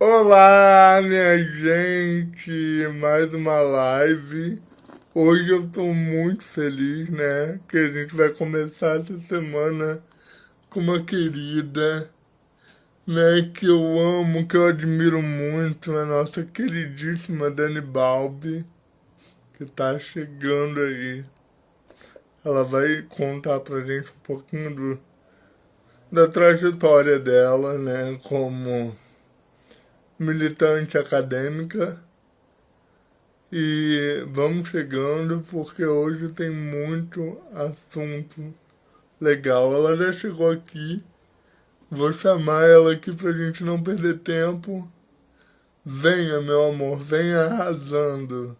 Olá, minha gente! Mais uma live. Hoje eu tô muito feliz, né? Que a gente vai começar essa semana com uma querida, né? Que eu amo, que eu admiro muito, a nossa queridíssima Dani Balbi, que tá chegando aí. Ela vai contar pra gente um pouquinho da trajetória dela, né? Como militante acadêmica. E vamos chegando porque hoje tem muito assunto legal. Ela já chegou aqui, vou chamar ela aqui pra gente não perder tempo. Venha, meu amor, venha arrasando.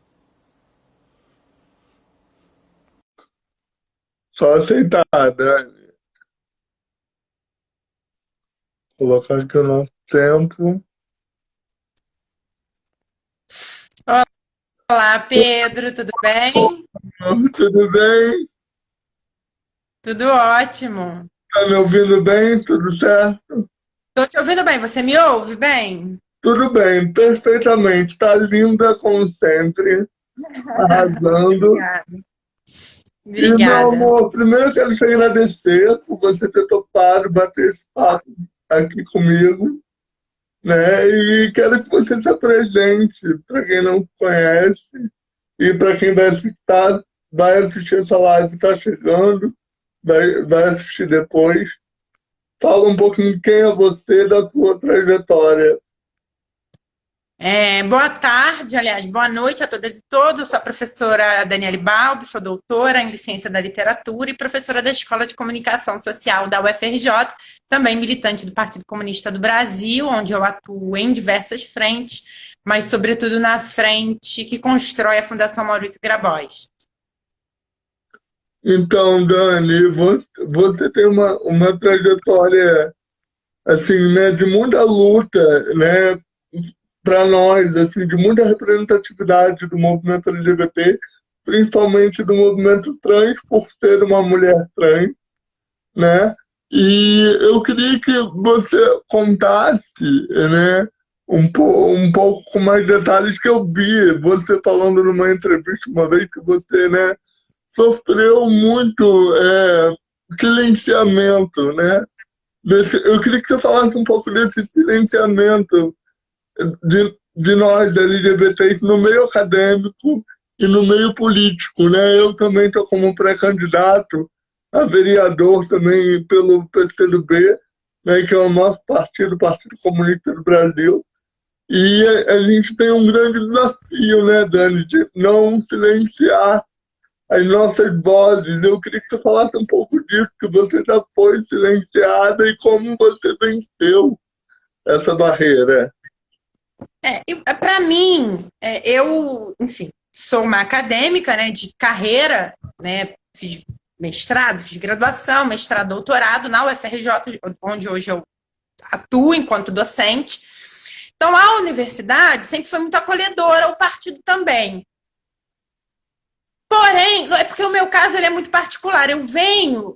Só aceitar, Dani. Colocar aqui o nosso tempo. Olá, Pedro, tudo bem? Tudo bem? Tudo ótimo. Tá me ouvindo bem? Tudo certo? Estou te ouvindo bem, você me ouve bem? Tudo bem, perfeitamente. Tá linda como sempre, arrasando. Obrigada. E, meu Obrigada. amor, primeiro eu quero te agradecer por você ter topado bater esse papo aqui comigo, né? E quero que você se apresente para quem não conhece e para quem vai assistir essa live, está chegando, vai assistir depois. Fala um pouquinho quem é você, da sua trajetória. Boa tarde, aliás, boa noite a todas e todos. Eu sou a professora Daniele Balbi, sou doutora em Ciência da Literatura e professora da Escola de Comunicação Social da UFRJ, também militante do Partido Comunista do Brasil, onde eu atuo em diversas frentes, mas sobretudo na frente que constrói a Fundação Maurício Grabois. Então, Dani, você tem uma trajetória assim, né, de muita luta, né, para nós, assim, de muita representatividade do movimento LGBT, principalmente do movimento trans, por ser uma mulher trans, né? E eu queria que você contasse, né, um pouco com mais detalhes que eu vi você falando numa entrevista uma vez que você, né, sofreu muito silenciamento, né? Eu queria que você falasse um pouco desse silenciamento de nós LGBTs no meio acadêmico e no meio político, né? Eu também estou como pré-candidato a vereador também pelo PCdoB, né, que é o nosso partido, o Partido Comunista do Brasil. E a gente tem um grande desafio, né, Dani, de não silenciar as nossas vozes. Eu queria que você falasse um pouco disso, que você já foi silenciada e como você venceu essa barreira. Para mim, enfim, sou uma acadêmica, né, de carreira, né, fiz mestrado, fiz graduação, mestrado, doutorado na UFRJ, onde hoje eu atuo enquanto docente. Então, a universidade sempre foi muito acolhedora, o partido também. Porém, é porque o meu caso ele é muito particular. Eu venho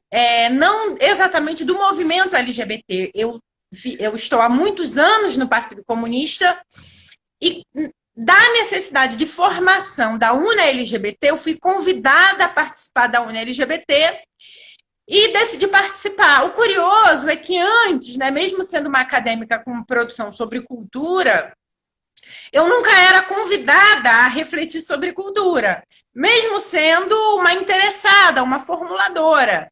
não exatamente do movimento LGBT. Eu estou há muitos anos no Partido Comunista e da necessidade de formação da UNA LGBT, eu fui convidada a participar da UNA LGBT e decidi participar. O curioso é que antes, né, mesmo sendo uma acadêmica com produção sobre cultura, eu nunca era convidada a refletir sobre cultura, mesmo sendo uma interessada, uma formuladora.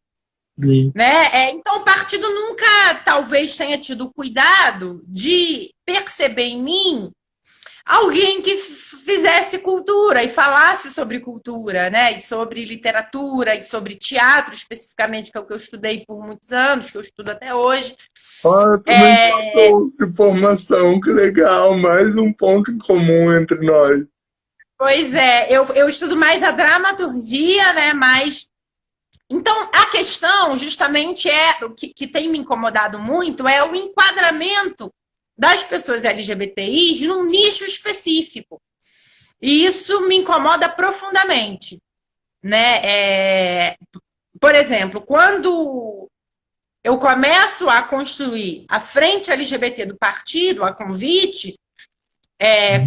Sim. Né? Então, o partido nunca, talvez, tenha tido cuidado de perceber em mim alguém que fizesse cultura e falasse sobre cultura, né? E sobre literatura e sobre teatro, especificamente, que é o que eu estudei por muitos anos, que eu estudo até hoje. Ah, também sou de formação, que legal, mais um ponto em comum entre nós. Pois é, eu estudo mais a dramaturgia, né? Mas então, a questão, justamente, o que tem me incomodado muito é o enquadramento das pessoas LGBTIs num nicho específico. E isso me incomoda profundamente. Né? Por exemplo, quando eu começo a construir a frente LGBT do partido, a convite,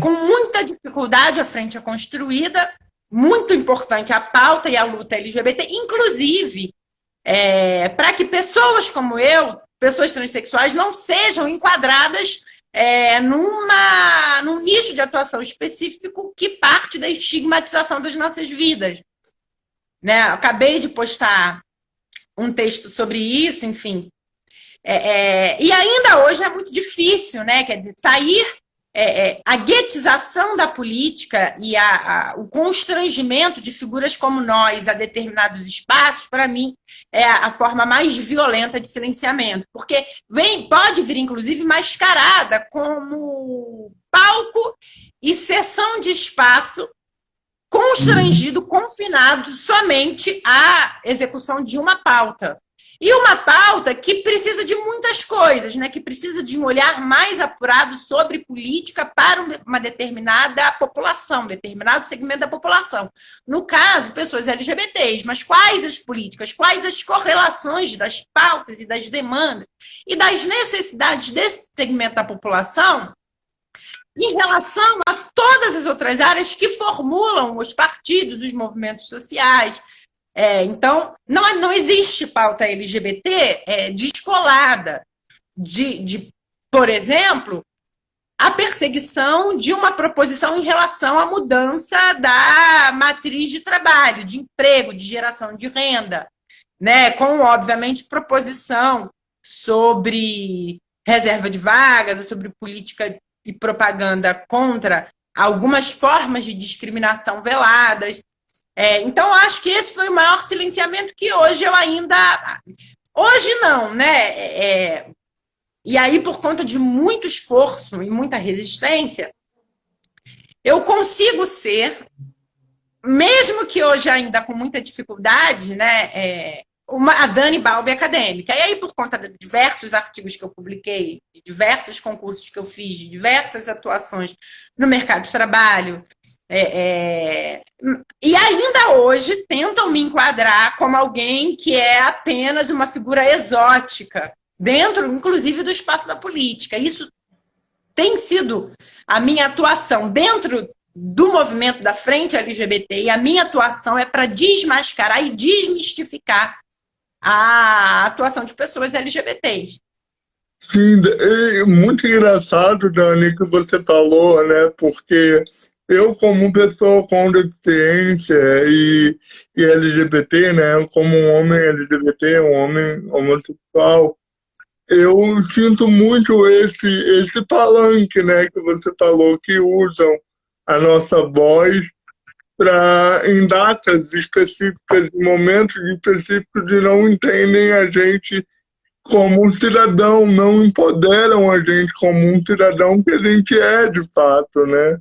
com muita dificuldade a frente é construída, muito importante a pauta e a luta LGBT, inclusive para que pessoas como eu, pessoas transexuais, não sejam enquadradas num nicho de atuação específico que parte da estigmatização das nossas vidas. Né? Acabei de postar um texto sobre isso, enfim. E ainda hoje é muito difícil, né? Quer dizer, sair a guetização da política e o constrangimento de figuras como nós a determinados espaços, para mim, é a forma mais violenta de silenciamento, porque pode vir, inclusive, mascarada como palco e cessão de espaço constrangido, confinado somente à execução de uma pauta. E uma pauta que precisa de muitas coisas, né? Que precisa de um olhar mais apurado sobre política para uma determinada população, determinado segmento da população. No caso, pessoas LGBTs, mas quais as políticas, quais as correlações das pautas e das demandas e das necessidades desse segmento da população em relação a todas as outras áreas que formulam os partidos, os movimentos sociais. Então, não existe pauta LGBT descolada de, por exemplo, a perseguição de uma proposição em relação à mudança da matriz de trabalho, de emprego, de geração de renda, né? Com, obviamente, proposição sobre reserva de vagas, sobre política e propaganda contra algumas formas de discriminação veladas. Então, acho que esse foi o maior silenciamento que hoje eu ainda... Hoje não, né? E aí, por conta de muito esforço e muita resistência, eu consigo ser, mesmo que hoje ainda com muita dificuldade, né? A Dani Balbi acadêmica. E aí, por conta de diversos artigos que eu publiquei, de diversos concursos que eu fiz, de diversas atuações no mercado de trabalho, e ainda hoje tentam me enquadrar como alguém que é apenas uma figura exótica, dentro, inclusive, do espaço da política. Isso tem sido a minha atuação dentro do movimento da Frente LGBT, e a minha atuação é para desmascarar e desmistificar a atuação de pessoas LGBTs. Sim, é muito engraçado, Dani, que você falou, né? Porque eu, como pessoa com deficiência e LGBT, né? Como um homem LGBT, um homem homossexual, eu sinto muito esse palanque, né? Que você falou, que usam a nossa voz em datas específicas, em momentos específicos, e não entendem a gente como um cidadão, não empoderam a gente como um cidadão que a gente é de fato, né?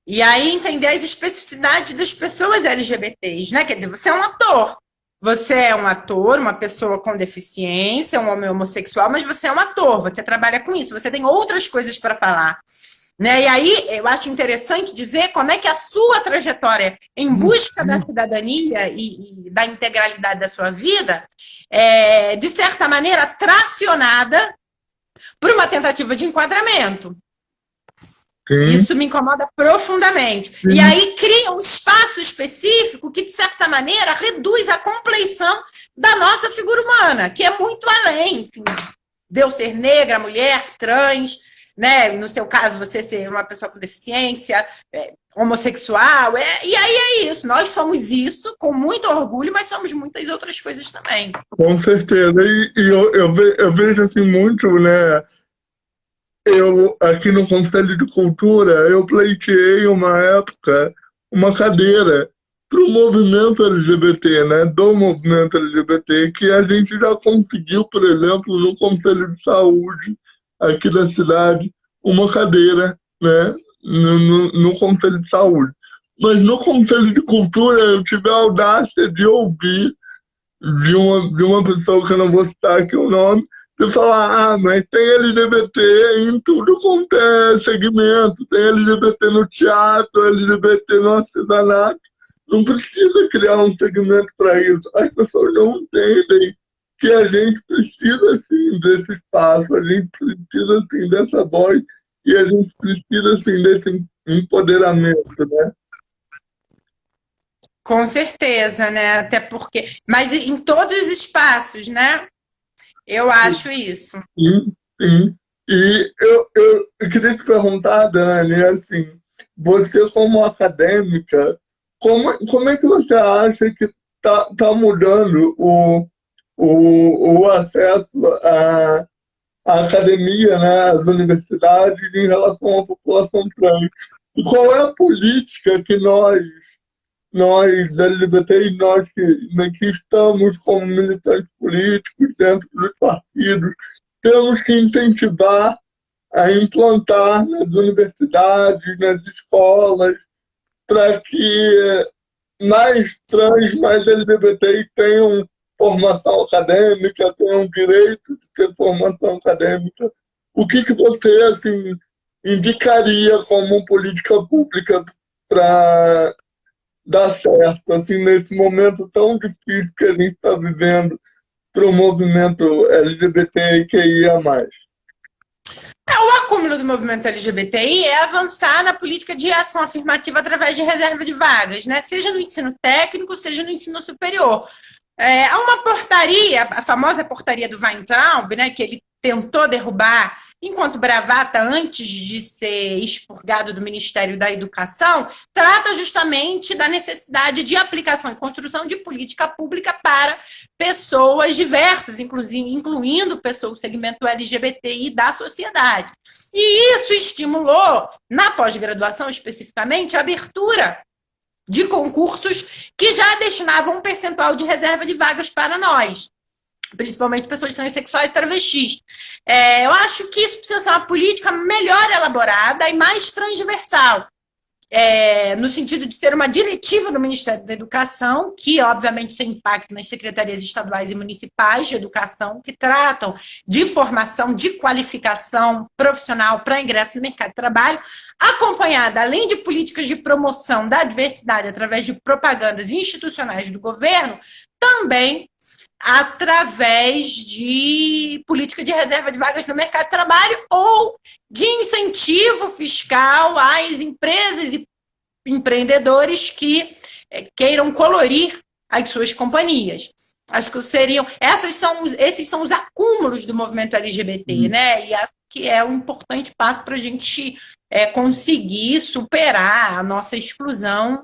E aí entender as especificidades das pessoas LGBTs, né? Quer dizer, você é um ator. Você é um ator, uma pessoa com deficiência, um homem homossexual, mas você é um ator, você trabalha com isso, você tem outras coisas para falar. Né? E aí eu acho interessante dizer como é que a sua trajetória em busca da cidadania e da integralidade da sua vida é, de certa maneira, tracionada por uma tentativa de enquadramento. Sim. Isso me incomoda profundamente. Sim. E aí cria um espaço específico que, de certa maneira, reduz a compleição da nossa figura humana, que é muito além, enfim, de eu ser negra, mulher, trans, né? No seu caso, você ser uma pessoa com deficiência, homossexual, e aí é isso. Nós somos isso, com muito orgulho, mas somos muitas outras coisas também. Com certeza. E eu vejo assim muito, né? Eu, aqui no Conselho de Cultura, eu pleiteei uma época, uma cadeira para o movimento LGBT, né? Do movimento LGBT, que a gente já conseguiu, por exemplo, no Conselho de Saúde, aqui da cidade, uma cadeira, né? No Conselho de Saúde. Mas no Conselho de Cultura eu tive a audácia de ouvir de uma pessoa que eu não vou citar aqui o nome, de falar, mas tem LGBT em tudo quanto é segmento, tem LGBT no teatro, LGBT no artesanato, não precisa criar um segmento para isso. As pessoas não entendem que a gente precisa, sim, desse espaço, a gente precisa, sim, dessa voz e a gente precisa, sim, desse empoderamento, né? Com certeza, né? Até porque. Mas em todos os espaços, né? Eu acho isso. Sim, sim. E eu queria te perguntar, Dani, assim, você como acadêmica, como é que você acha que tá mudando o acesso à academia, né, às universidades em relação à população trans? E qual é a política que nós LGBTI, nós que estamos como militantes políticos dentro dos partidos, temos que incentivar a implantar nas universidades, nas escolas, para que mais trans, mais LGBTI tenham formação acadêmica, tenham direito de ter formação acadêmica. O que você assim, indicaria como política pública para dar certo, assim, nesse momento tão difícil que a gente está vivendo para o movimento LGBTQIA+. O acúmulo do movimento LGBTI é avançar na política de ação afirmativa através de reserva de vagas, né? Seja no ensino técnico, seja no ensino superior. Há uma portaria, a famosa portaria do Weintraub, né, que ele tentou derrubar enquanto bravata antes de ser expurgado do Ministério da Educação, trata justamente da necessidade de aplicação e construção de política pública para pessoas diversas, incluindo pessoas do segmento LGBTI da sociedade. E isso estimulou, na pós-graduação especificamente, a abertura de concursos que já destinavam um percentual de reserva de vagas para nós, principalmente pessoas transexuais e travestis. Eu acho que isso precisa ser uma política melhor elaborada e mais transversal, no sentido de ser uma diretiva do Ministério da Educação, que obviamente tem impacto nas secretarias estaduais e municipais de educação, que tratam de formação, de qualificação profissional para ingresso no mercado de trabalho, acompanhada, além de políticas de promoção da diversidade através de propagandas institucionais do governo, também através de política de reserva de vagas no mercado de trabalho ou de incentivo fiscal às empresas e empreendedores que queiram colorir as suas companhias. Acho que esses são os acúmulos do movimento LGBT, né? E acho que é um importante passo para a gente conseguir superar a nossa exclusão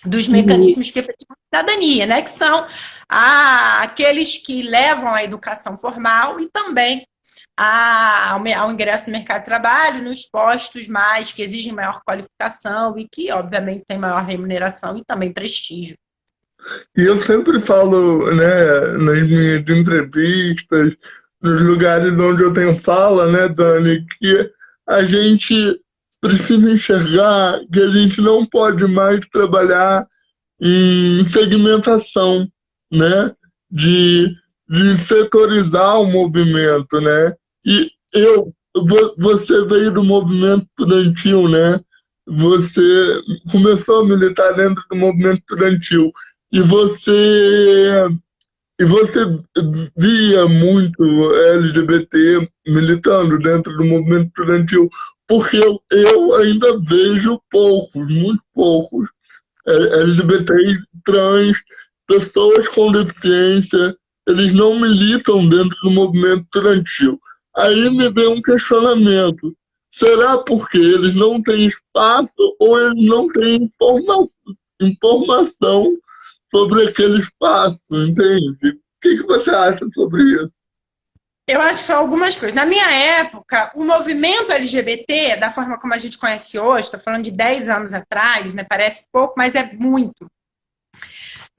dos mecanismos que efetivam a cidadania, né? Que são aqueles que levam à educação formal e também ao ingresso no mercado de trabalho, nos postos mais que exigem maior qualificação e que, obviamente, têm maior remuneração e também prestígio. E eu sempre falo, né, nas minhas entrevistas, nos lugares onde eu tenho fala, né, Dani, que a gente precisa enxergar que a gente não pode mais trabalhar em segmentação, né, de setorizar o movimento, né? E você veio do movimento estudantil, né? Você começou a militar dentro do movimento estudantil e você via muito LGBT militando dentro do movimento estudantil, porque eu ainda vejo poucos, muito poucos, LGBTs, trans, pessoas com deficiência, eles não militam dentro do movimento estudantil. Aí me vem um questionamento. Será porque eles não têm espaço ou eles não têm informação sobre aquele espaço, entende? O que você acha sobre isso? Eu acho só algumas coisas. Na minha época, o movimento LGBT, da forma como a gente conhece hoje, estou falando de 10 anos atrás, né, parece pouco, mas é muito.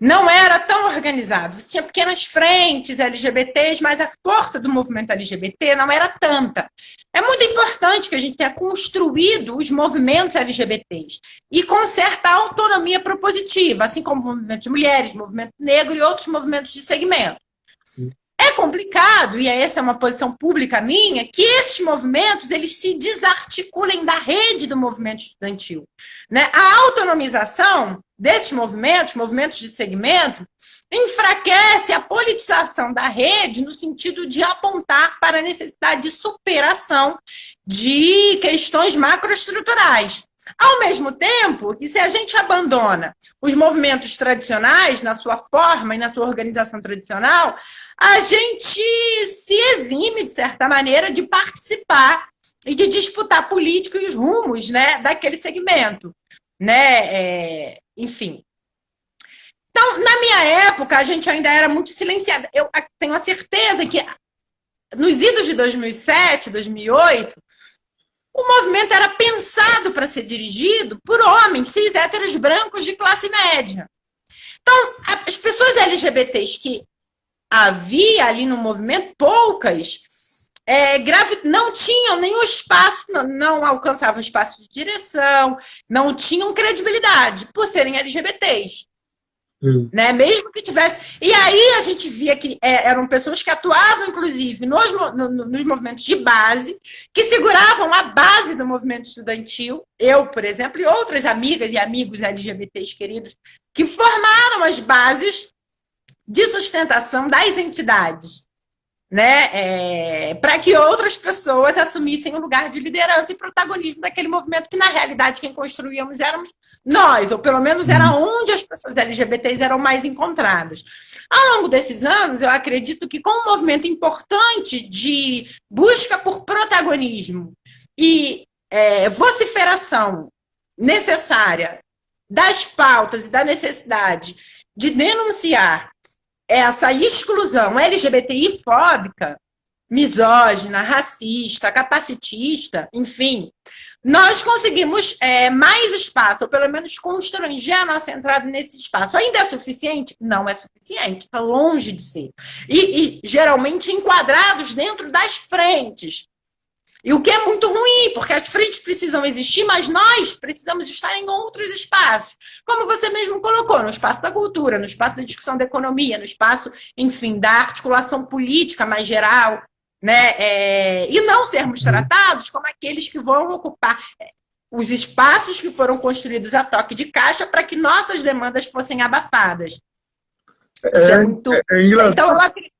Não era tão organizado. Você tinha pequenas frentes LGBTs, mas a força do movimento LGBT não era tanta. É muito importante que a gente tenha construído os movimentos LGBTs e com certa autonomia propositiva, assim como o movimento de mulheres, movimento negro e outros movimentos de segmento. É complicado, e essa é uma posição pública minha, que esses movimentos eles se desarticulem da rede do movimento estudantil, né? A autonomização desses movimentos de segmento, enfraquece a politização da rede no sentido de apontar para a necessidade de superação de questões macroestruturais. Ao mesmo tempo que, se a gente abandona os movimentos tradicionais na sua forma e na sua organização tradicional, a gente se exime, de certa maneira, de participar e de disputar políticos e os rumos, né, daquele segmento, né? Enfim. Então, na minha época, a gente ainda era muito silenciada. Eu tenho a certeza que nos idos de 2007, 2008, o movimento era pensado para ser dirigido por homens cis héteros brancos de classe média. Então, as pessoas LGBTs que havia ali no movimento, poucas, não tinham nenhum espaço, não alcançavam espaço de direção, não tinham credibilidade por serem LGBTs. Né? Mesmo que tivesse. E aí a gente via que eram pessoas que atuavam, inclusive, nos movimentos de base, que seguravam a base do movimento estudantil. Eu, por exemplo, e outras amigas e amigos LGBTs queridos, que formaram as bases de sustentação das entidades, né? Para que outras pessoas assumissem o lugar de liderança e protagonismo daquele movimento que, na realidade, quem construíamos éramos nós, ou pelo menos era onde as pessoas LGBTs eram mais encontradas. Ao longo desses anos, eu acredito que com um movimento importante de busca por protagonismo e vociferação necessária das pautas e da necessidade de denunciar essa exclusão LGBTI-fóbica, misógina, racista, capacitista, enfim, nós conseguimos mais espaço, ou pelo menos constranger a nossa entrada nesse espaço. Ainda é suficiente? Não é suficiente, está longe de ser. E geralmente enquadrados dentro das frentes. E o que é muito ruim, porque as frentes precisam existir, mas nós precisamos estar em outros espaços. Como você mesmo colocou, no espaço da cultura, no espaço da discussão da economia, no espaço, enfim, da articulação política mais geral, né? E não sermos tratados como aqueles que vão ocupar os espaços que foram construídos a toque de caixa para que nossas demandas fossem abafadas. Isso é muito... engraçado. Então, eu acredito...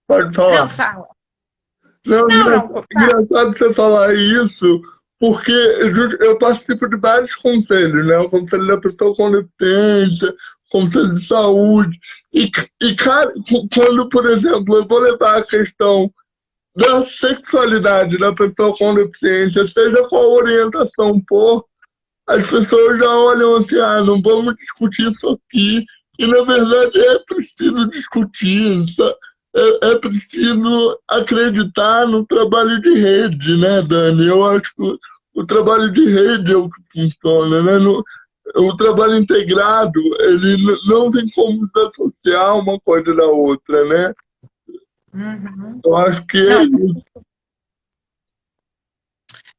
Pode falar. Não, fala. Não, engraçado você falar isso, porque eu participo de vários conselhos, né? O Conselho da Pessoa com Deficiência, Conselho de Saúde, e quando, por exemplo, eu vou levar a questão da sexualidade da pessoa com deficiência, seja qual a orientação for, as pessoas já olham assim, não vamos discutir isso aqui, e na verdade é preciso discutir isso. É preciso acreditar no trabalho de rede, né, Dani? Eu acho que o trabalho de rede é o que funciona, né? O trabalho integrado, ele não tem como desassociar uma coisa da outra, né? Uhum. Eu acho que é isso.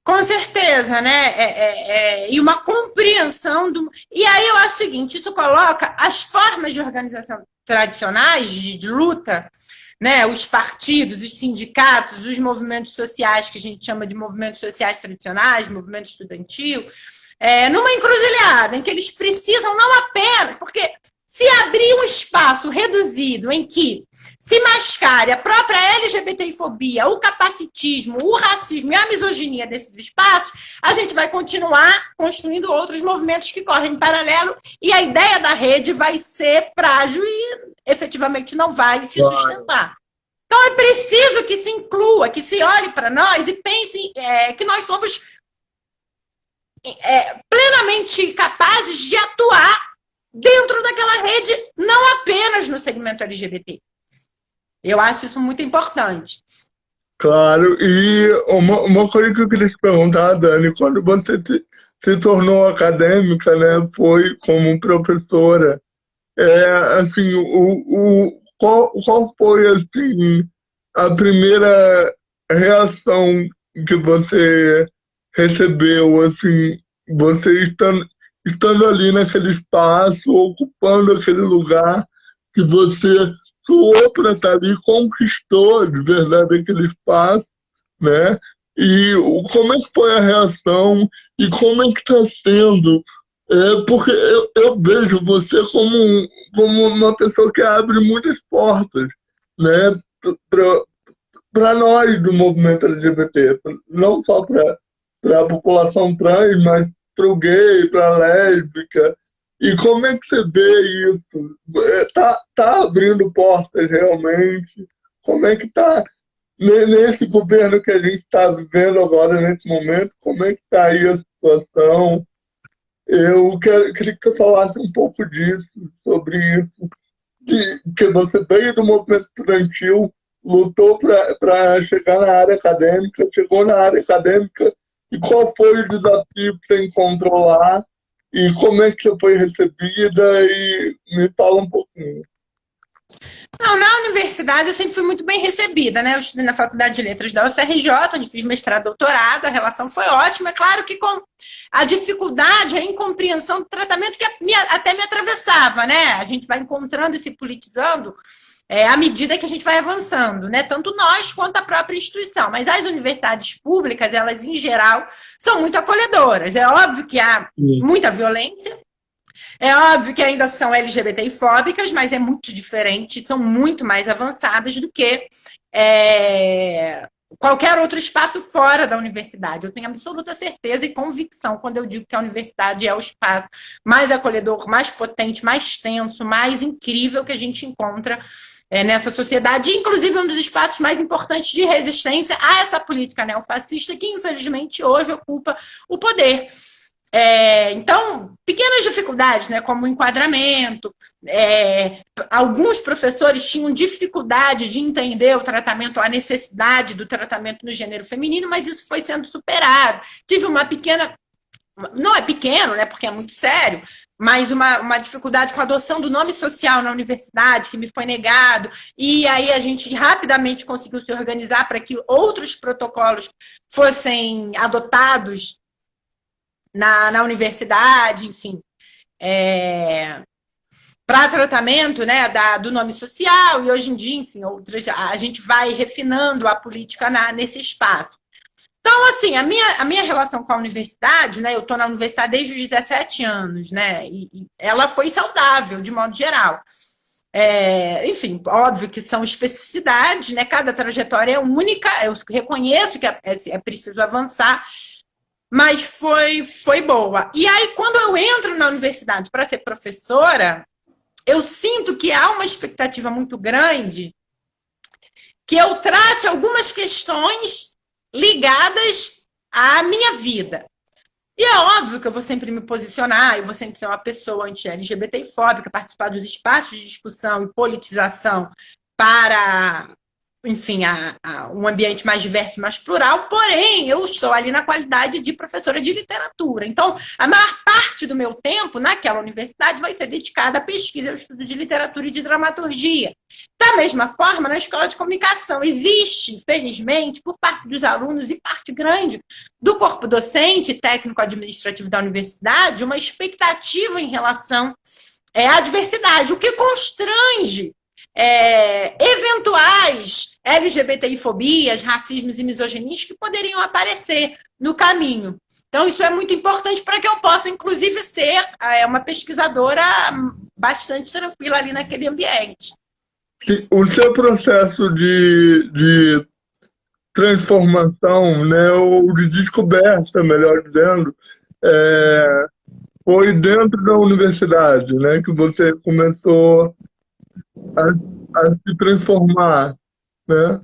Com certeza, né? E uma compreensão do... E aí eu acho o seguinte, isso coloca as formas de organização tradicionais, de luta, né? Os partidos, os sindicatos, os movimentos sociais, que a gente chama de movimentos sociais tradicionais, movimento estudantil, numa encruzilhada em que eles precisam não apenas... Porque se abrir um espaço reduzido em que se mascare a própria LGBTfobia, o capacitismo, o racismo e a misoginia desses espaços, a gente vai continuar construindo outros movimentos que correm em paralelo e a ideia da rede vai ser frágil e efetivamente não vai se sustentar. Então é preciso que se inclua, que se olhe para nós e pense que nós somos plenamente capazes de atuar dentro daquela rede, não apenas no segmento LGBT. Eu acho isso muito importante. Claro, e uma coisa que eu queria te perguntar, Dani, quando você se tornou acadêmica, né, foi como professora, assim, qual foi, assim, a primeira reação que você recebeu, assim, você estando ali naquele espaço, ocupando aquele lugar que você suou para estar ali, conquistou de verdade aquele espaço, né? E como é que foi a reação e como é que está sendo Porque eu vejo você como uma pessoa que abre muitas portas, né, para nós do movimento LGBT, não só para a população trans, mas para o gay, para a lésbica. E como é que você vê isso? Tá abrindo portas realmente? Como é que está nesse governo que a gente está vivendo agora, nesse momento? Como é que está aí a situação? Queria que você falasse um pouco disso, sobre isso, que você veio do movimento estudantil, lutou para chegar na área acadêmica, chegou na área acadêmica, e qual foi o desafio que você encontrou lá, e como é que você foi recebida, e me fala um pouquinho. Não, na universidade eu sempre fui muito bem recebida, né? Eu estudei na Faculdade de Letras da UFRJ, onde fiz mestrado e doutorado, a relação foi ótima. É claro que com a dificuldade, a incompreensão do tratamento que até me atravessava, né? A gente vai encontrando e se politizando à medida que a gente vai avançando, né? Tanto nós quanto a própria instituição. Mas as universidades públicas, elas, em geral, são muito acolhedoras. É óbvio que há muita violência, é óbvio que ainda são LGBTI-fóbicas, mas é muito diferente, são muito mais avançadas do que qualquer outro espaço fora da universidade. Eu tenho absoluta certeza e convicção quando eu digo que a universidade é o espaço mais acolhedor, mais potente, mais tenso, mais incrível que a gente encontra nessa sociedade, inclusive um dos espaços mais importantes de resistência a essa política neofascista que, infelizmente, hoje ocupa o poder. Então, pequenas dificuldades, né, como o enquadramento, alguns professores tinham dificuldade de entender o tratamento, a necessidade do tratamento no gênero feminino, mas isso foi sendo superado. Tive uma pequena, não é pequeno, né, porque é muito sério, mas uma dificuldade com a adoção do nome social na universidade, que me foi negado, e aí a gente rapidamente conseguiu se organizar para que outros protocolos fossem adotados na universidade, enfim, para tratamento, né, do nome social, e hoje em dia, enfim, a gente vai refinando a política nesse espaço. Então, assim, a minha relação com a universidade, né, eu estou na universidade desde os 17 anos, né, e ela foi saudável, de modo geral. Enfim, óbvio que são especificidades, né, cada trajetória é única, eu reconheço que é preciso avançar, mas foi boa. E aí, quando eu entro na universidade para ser professora, eu sinto que há uma expectativa muito grande que eu trate algumas questões ligadas à minha vida. E é óbvio que eu vou sempre me posicionar, eu vou sempre ser uma pessoa anti-LGBT-fóbica, participar dos espaços de discussão e politização para, enfim, um ambiente mais diverso e mais plural, porém, eu estou ali na qualidade de professora de literatura. Então, a maior parte do meu tempo naquela universidade vai ser dedicada à pesquisa, ao estudo de literatura e de dramaturgia. Da mesma forma, na escola de comunicação, existe, felizmente, por parte dos alunos e parte grande do corpo docente e técnico-administrativo da universidade, uma expectativa em relação à diversidade, o que constrange eventuais LGBTI-fobias, racismos e misoginias que poderiam aparecer no caminho. Então, isso é muito importante para que eu possa, inclusive, ser uma pesquisadora bastante tranquila ali naquele ambiente. O seu processo de transformação, né, ou de descoberta, melhor dizendo, foi dentro da universidade, né, que você começou a se transformar, né?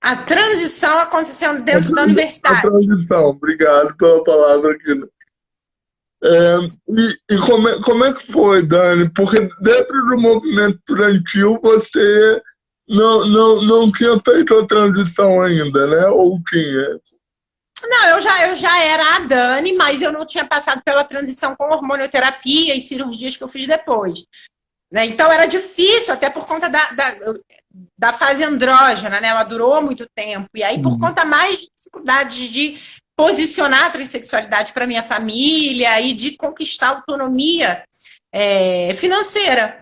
A transição aconteceu dentro da universidade. A transição, obrigado pela palavra aqui. E como é que foi, Dani? Porque dentro do movimento estudantil você não tinha feito a transição ainda, né? Ou tinha? Não, eu já era a Dani, mas eu não tinha passado pela transição com hormonioterapia e cirurgias que eu fiz depois. Então, era difícil, até por conta da fase andrógena, né? Ela durou muito tempo. E aí, por conta mais de dificuldades de posicionar a transexualidade para minha família e de conquistar autonomia financeira.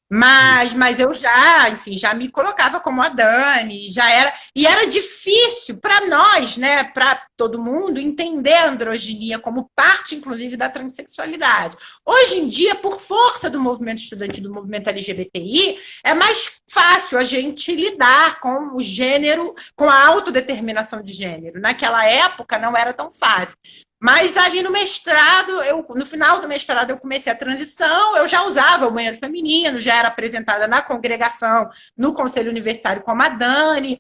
Mas eu já, enfim, já me colocava como a Dani, já era, e era difícil para nós, né, para todo mundo entender a androginia como parte, inclusive, da transexualidade. Hoje em dia, por força do movimento estudantil, do movimento LGBTI, é mais fácil a gente lidar com o gênero, com a autodeterminação de gênero. Naquela época não era tão fácil. Mas ali no mestrado, no final do mestrado, eu comecei a transição, eu já usava o banheiro feminino, já era apresentada na congregação, no Conselho Universitário como a Dani.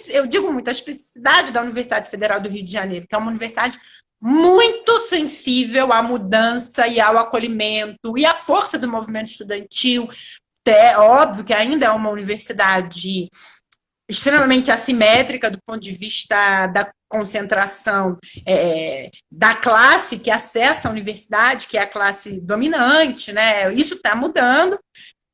Eu digo muito, a especificidade da Universidade Federal do Rio de Janeiro, que é uma universidade muito sensível à mudança e ao acolhimento e à força do movimento estudantil. É óbvio que ainda é uma universidade extremamente assimétrica do ponto de vista da concentração da classe que acessa a universidade, que é a classe dominante, né? Isso está mudando,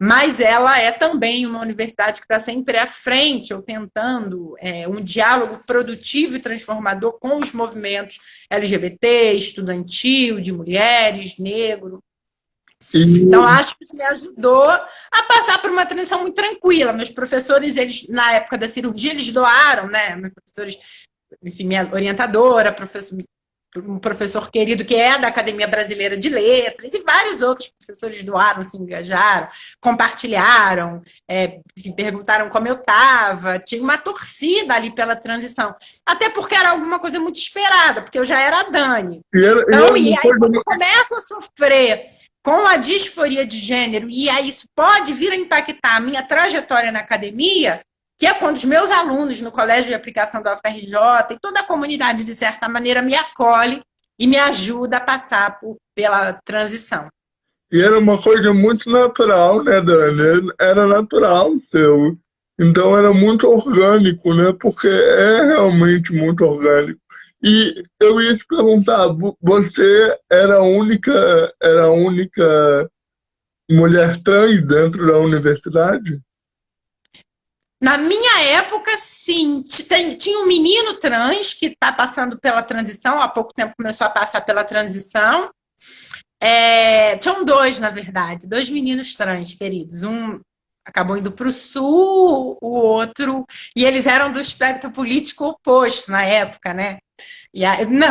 mas ela é também uma universidade que está sempre à frente, ou tentando um diálogo produtivo e transformador com os movimentos LGBT, estudantil, de mulheres, negro. Então, acho que isso me ajudou a passar por uma transição muito tranquila. Meus professores, eles, na época da cirurgia, eles doaram, né? Meus professores, enfim, minha orientadora, um professor querido que é da Academia Brasileira de Letras, e vários outros professores doaram, se engajaram, compartilharam, perguntaram como eu estava. Tinha uma torcida ali pela transição. Até porque era alguma coisa muito esperada, porque eu já era a Dani. Então, e aí, quando eu começo a sofrer com a disforia de gênero, e aí isso pode vir a impactar a minha trajetória na academia, que é quando os meus alunos no Colégio de Aplicação da UFRJ e toda a comunidade, de certa maneira, me acolhe e me ajuda a passar pela transição. E era uma coisa muito natural, né, Dani? Era natural seu. Então era muito orgânico, né? Porque é realmente muito orgânico. E eu ia te perguntar, você era a única mulher trans dentro da universidade? Na minha época, sim. Tinha um menino trans que está passando pela transição, há pouco tempo começou a passar pela transição. Tinham dois, na verdade, dois meninos trans, queridos. Um acabou indo para o sul, o outro... E eles eram do espectro político oposto na época, né?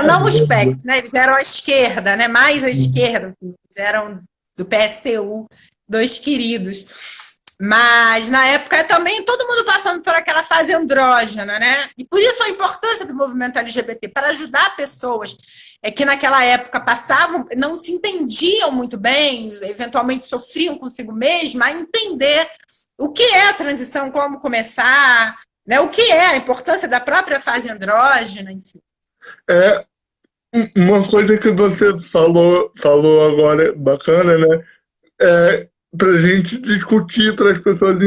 Não o espectro, né? Eles eram à esquerda, né? Mais à esquerda. Eles eram do PSTU, dois queridos. Mas, na época, também todo mundo passando por aquela fase andrógena, né? E por isso a importância do movimento LGBT, para ajudar pessoas que naquela época passavam, não se entendiam muito bem, eventualmente sofriam consigo mesma, a entender o que é a transição, como começar, né? O que é a importância da própria fase andrógena, enfim. Uma coisa que você falou agora bacana, né? Para a gente discutir, para as pessoas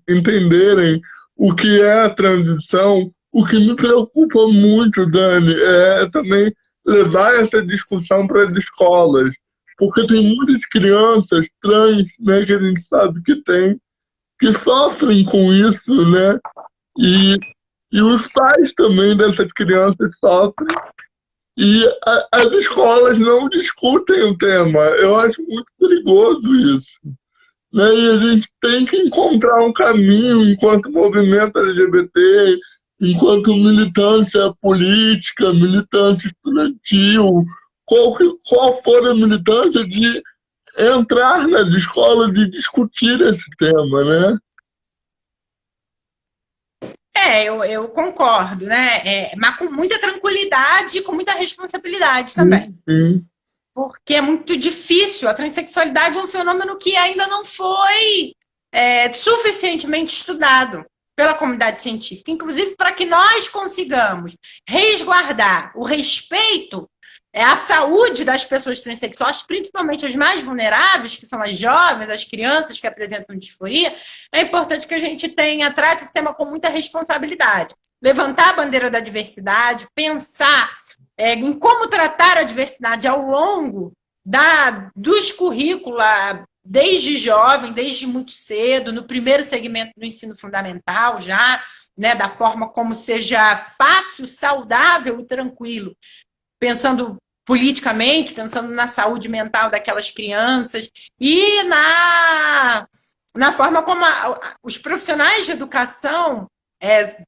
entenderem o que é a transição. O que me preocupa muito, Dani, é também levar essa discussão para as escolas, porque tem muitas crianças trans, né, que a gente sabe que tem, que sofrem com isso, né? E os pais também dessas crianças sofrem. E as escolas não discutem o tema. Eu acho muito perigoso isso. Né? E a gente tem que encontrar um caminho enquanto movimento LGBT, enquanto militância política, militância estudantil, qual for a militância, de entrar nas escolas e discutir esse tema, né? Eu concordo, né? Mas com muita tranquilidade e com muita responsabilidade também. Sim. Porque é muito difícil. A transexualidade é um fenômeno que ainda não foi suficientemente estudado pela comunidade científica. Inclusive, para que nós consigamos resguardar o respeito à saúde das pessoas transexuais, principalmente as mais vulneráveis, que são as jovens, as crianças que apresentam disforia, é importante que a gente trate esse tema com muita responsabilidade. Levantar a bandeira da diversidade, pensar em como tratar a diversidade ao longo dos currículos, desde jovem, desde muito cedo, no primeiro segmento do ensino fundamental já, né, da forma como seja fácil, saudável e tranquilo, pensando politicamente, pensando na saúde mental daquelas crianças e na forma como os profissionais de educação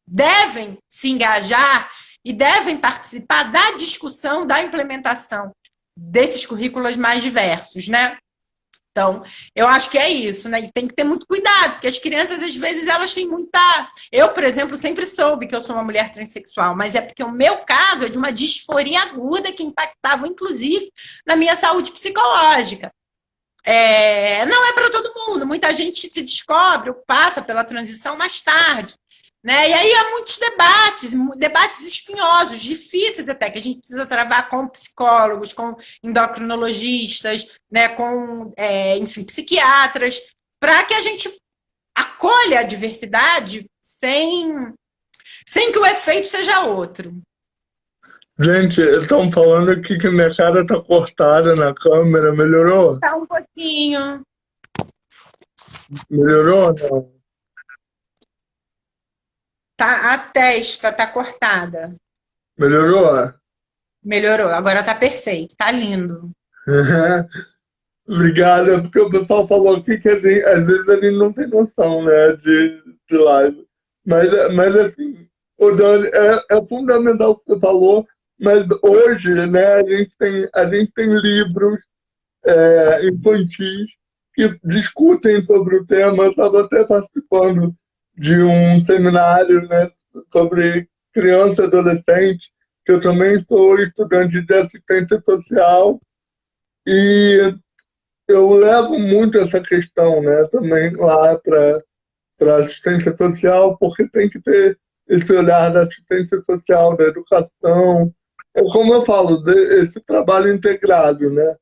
devem se engajar e devem participar da discussão, da implementação desses currículos mais diversos, né? Então, eu acho que é isso, né? E tem que ter muito cuidado, porque as crianças, às vezes, elas têm muita... Eu, por exemplo, sempre soube que eu sou uma mulher transexual, mas é porque o meu caso é de uma disforia aguda que impactava, inclusive, na minha saúde psicológica. Não é para todo mundo, muita gente se descobre ou passa pela transição mais tarde, né? E aí há muitos debates espinhosos, difíceis até, que a gente precisa travar com psicólogos, com endocrinologistas, né? Com, enfim, psiquiatras, para que a gente acolha a diversidade sem que o efeito seja outro. Gente, estão falando aqui que minha cara tá cortada na câmera, melhorou? Tá um pouquinho. Melhorou ou não? Tá, a testa tá cortada. Melhorou? Melhorou, agora tá perfeito, tá lindo. Obrigada, porque o pessoal falou aqui que às vezes a gente não tem noção, né, de live. Mas assim, o Dani, é fundamental o que você falou, mas hoje, né, a gente tem livros infantis que discutem sobre o tema. Eu estava até participando de um seminário, né, sobre criança e adolescente, que eu também sou estudante de assistência social, e eu levo muito essa questão, né, também lá para assistência social, porque tem que ter esse olhar da assistência social, da educação, como eu falo, esse trabalho integrado, né?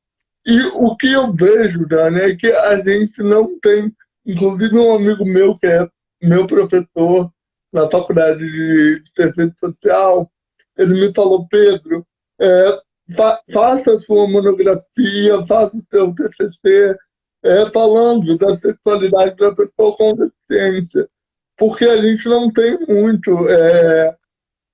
E o que eu vejo, Dani, é que a gente não tem, inclusive um amigo meu, que é meu professor na faculdade de serviço social, ele me falou: Pedro, faça a sua monografia, faça o seu TCC, falando da sexualidade da pessoa com deficiência, porque a gente não tem muito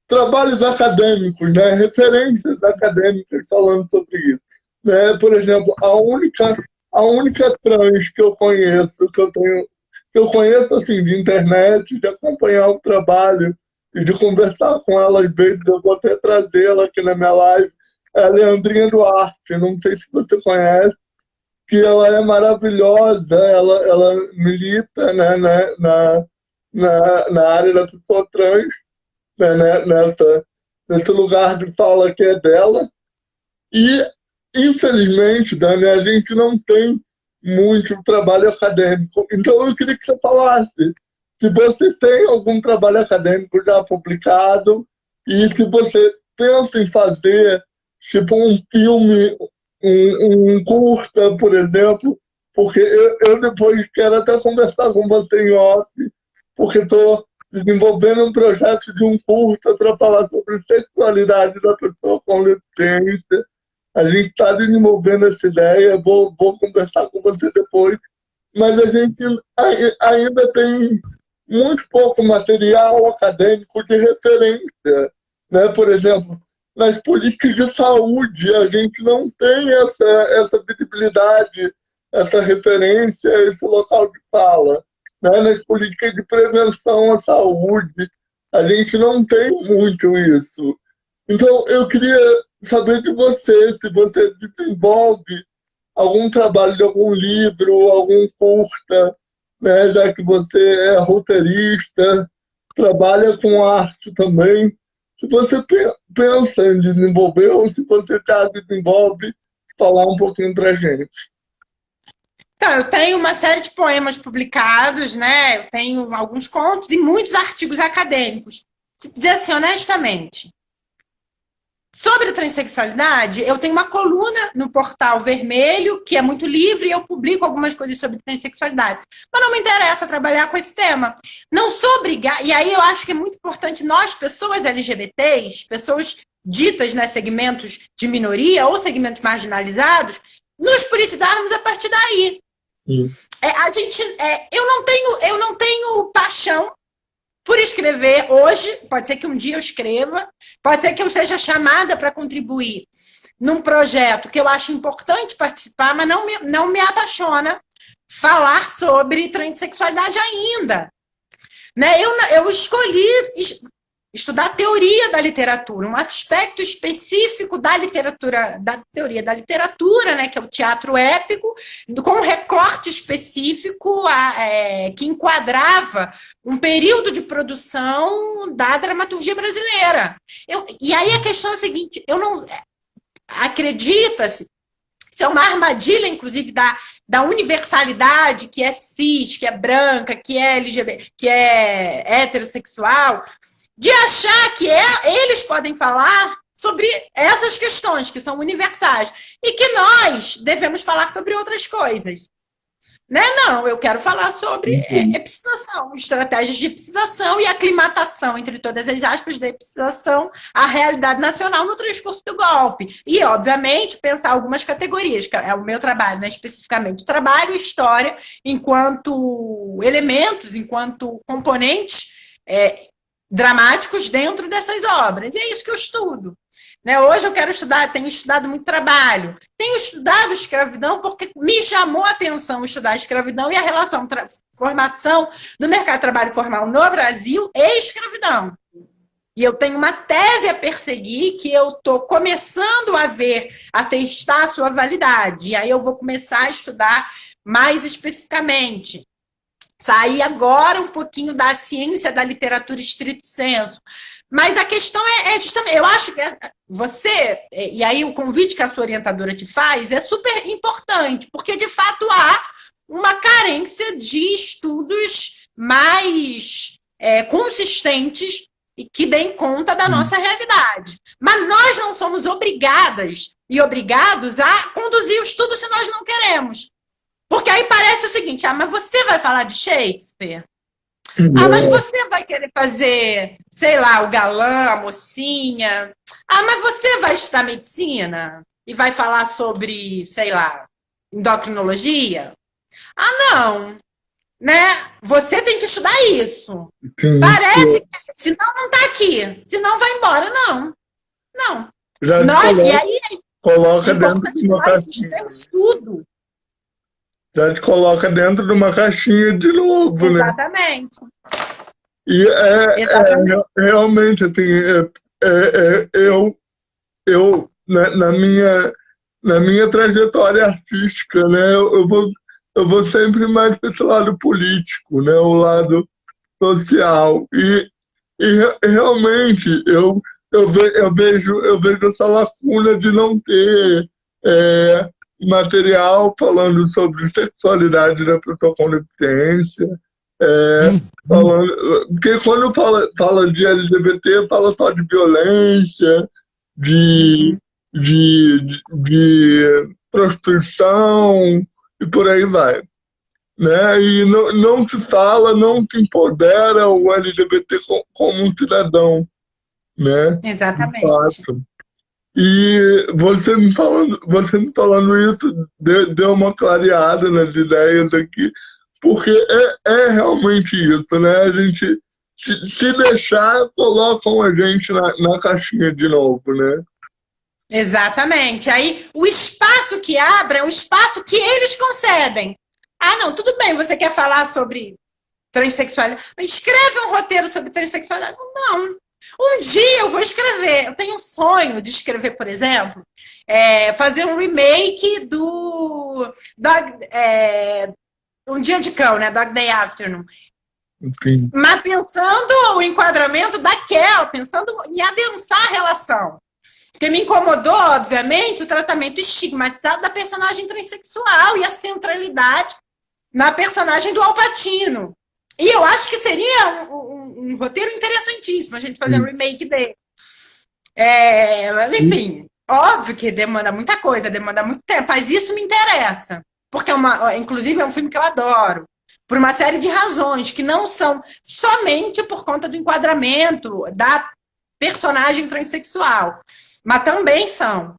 trabalhos acadêmicos, né, referências acadêmicas falando sobre isso. Né? Por exemplo, a única trans que eu conheço, que eu conheço assim, de internet, de acompanhar o trabalho e de conversar com ela às vezes, eu vou até trazê-la aqui na minha live, é a Leandrinha Duarte, não sei se você conhece, que ela é maravilhosa, ela milita, né, na área da pessoa trans, né, nesse lugar de fala que é dela. E, infelizmente, Dani, a gente não tem muito trabalho acadêmico. Então, eu queria que você falasse se você tem algum trabalho acadêmico já publicado e se você pensa em fazer, tipo, um filme, um curta, por exemplo, porque eu depois quero até conversar com você em off, porque estou desenvolvendo um projeto de um curta para falar sobre sexualidade da pessoa com deficiência. A gente está desenvolvendo essa ideia, vou conversar com você depois, mas a gente ainda tem muito pouco material acadêmico de referência, né? Por exemplo, nas políticas de saúde, a gente não tem essa visibilidade, essa referência, esse local de fala. Né? Nas políticas de prevenção à saúde, a gente não tem muito isso. Então, eu queria saber de você, se você desenvolve algum trabalho de algum livro, algum curta, né? Já que você é roteirista, trabalha com arte também. Se você pensa em desenvolver ou se você já desenvolve, falar um pouquinho para a gente. Então, eu tenho uma série de poemas publicados, né? Eu tenho alguns contos e muitos artigos acadêmicos. Se dizer assim, honestamente, sobre a transexualidade, eu tenho uma coluna no Portal Vermelho, que é muito livre, e eu publico algumas coisas sobre transexualidade. Mas não me interessa trabalhar com esse tema. Não sou obrigada. E aí eu acho que é muito importante nós, pessoas LGBTs, pessoas ditas, né, segmentos de minoria ou segmentos marginalizados, nos politizarmos a partir daí. A gente, eu não tenho paixão por escrever hoje, pode ser que um dia eu escreva, pode ser que eu seja chamada para contribuir num projeto que eu acho importante participar, mas não me apaixona falar sobre transexualidade ainda. Né? Eu escolhi estudar teoria da literatura, um aspecto específico da literatura, da teoria da literatura, né, que é o teatro épico, com um recorte específico que enquadrava um período de produção da dramaturgia brasileira. E aí a questão é a seguinte, eu não acredita-se, isso é uma armadilha, inclusive, da universalidade, que é cis, que é branca, que é LGBT, que é heterossexual, de achar que eles podem falar sobre essas questões que são universais e que nós devemos falar sobre outras coisas. Né? Não, eu quero falar sobre epicização, estratégias de epicização e aclimatação, entre todas as aspas, da epicização à realidade nacional no transcurso do golpe. E, obviamente, pensar algumas categorias, que é o meu trabalho, né, especificamente. Trabalho e história enquanto elementos, enquanto componentes dramáticos dentro dessas obras. E é isso que eu estudo. Né? Hoje eu quero estudar, tenho estudado muito trabalho. Tenho estudado escravidão porque me chamou a atenção estudar a escravidão e a relação formação no mercado de trabalho formal no Brasil e escravidão. E eu tenho uma tese a perseguir que eu estou começando a testar a sua validade. E aí eu vou começar a estudar mais especificamente. Sair agora um pouquinho da ciência da literatura estrito sensu. Mas a questão é justamente, eu acho que você, e aí o convite que a sua orientadora te faz é super importante, porque de fato há uma carência de estudos mais consistentes e que deem conta da nossa realidade. Mas nós não somos obrigadas e obrigados a conduzir o estudo se nós não queremos. Porque aí parece o seguinte, mas você vai falar de Shakespeare? Mas você vai querer fazer, sei lá, o galã, a mocinha? Mas você vai estudar medicina? E vai falar sobre, sei lá, endocrinologia? Não. Né? Você tem que estudar isso. Parece que, senão não está aqui. Senão vai embora. Não. E aí, coloca dentro de uma caixinha. Tudo. Já te coloca dentro de uma caixinha de novo, né? Exatamente. E realmente, assim, eu na minha trajetória artística, né, eu vou sempre mais para esse lado político, né, o lado social. E realmente, eu vejo essa lacuna de não ter material falando sobre sexualidade da pessoa com deficiência, porque quando fala de LGBT, fala só de violência, de prostituição e por aí vai. Né? E não se fala, não se empodera o LGBT como um cidadão. Né? Exatamente. E você me falando isso deu uma clareada nas ideias aqui, porque é realmente isso, né? A gente, se deixar, colocam a gente na caixinha de novo, né? Exatamente. Aí o espaço que abre é um espaço que eles concedem. Não, tudo bem, você quer falar sobre transexualidade, mas escreve um roteiro sobre transexualidade. Não. Um dia eu vou escrever. Eu tenho um sonho de escrever, por exemplo, fazer um remake do Um Dia de Cão, né? Dog Day Afternoon. Sim. Mas pensando o enquadramento daquela, pensando em adensar a relação. Porque me incomodou, obviamente, o tratamento estigmatizado da personagem transexual e a centralidade na personagem do Al Pacino. E eu acho que seria um roteiro interessantíssimo a gente fazer um remake dele. Enfim, óbvio que demanda muita coisa, demanda muito tempo, mas isso me interessa. Porque, inclusive, é um filme que eu adoro. Por uma série de razões, que não são somente por conta do enquadramento da personagem transexual, mas também são.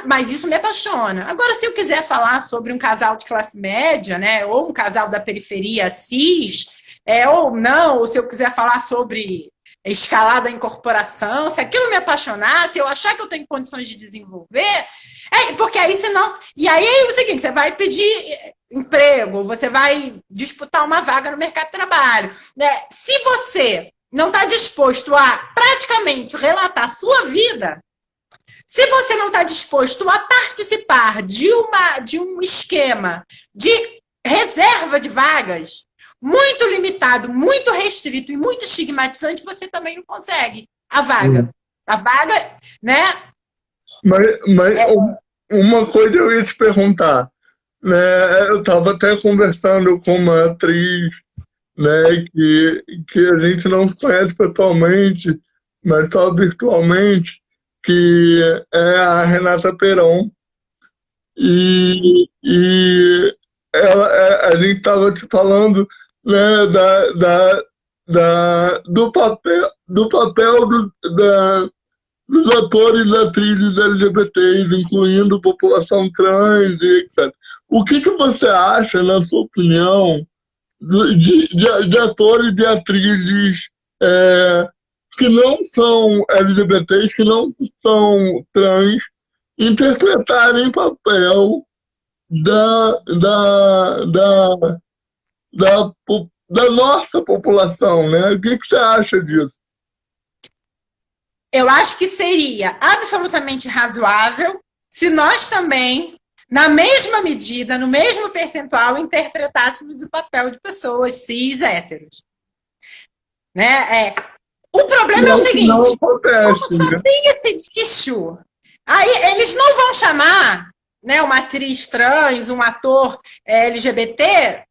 Mas isso me apaixona. Agora, se eu quiser falar sobre um casal de classe média, né, ou um casal da periferia cis, ou não, ou se eu quiser falar sobre escalada em corporação, se aquilo me apaixonar, se eu achar que eu tenho condições de desenvolver, porque aí senão... E aí é o seguinte, você vai pedir emprego, você vai disputar uma vaga no mercado de trabalho, né? Se você não está disposto a praticamente relatar a sua vida, se você não está disposto a participar de um esquema de reserva de vagas muito limitado, muito restrito e muito estigmatizante, você também não consegue a vaga. A vaga, né? Mas uma coisa eu ia te perguntar, né? Eu estava até conversando com uma atriz, né, que a gente não se conhece pessoalmente, mas só virtualmente, que é a Renata Peron. E a gente estava te falando, né, do papel dos atores e atrizes LGBTs, incluindo população trans e etc. O que você acha, na sua opinião, de atores e atrizes que não são LGBTs, que não são trans, interpretarem papel da nossa população, né? O que você acha disso? Eu acho que seria absolutamente razoável se nós também, na mesma medida, no mesmo percentual, interpretássemos o papel de pessoas cis héteros. Né? O problema é o seguinte, como só tem esse nicho, aí eles não vão chamar, né, uma atriz trans, um ator LGBT,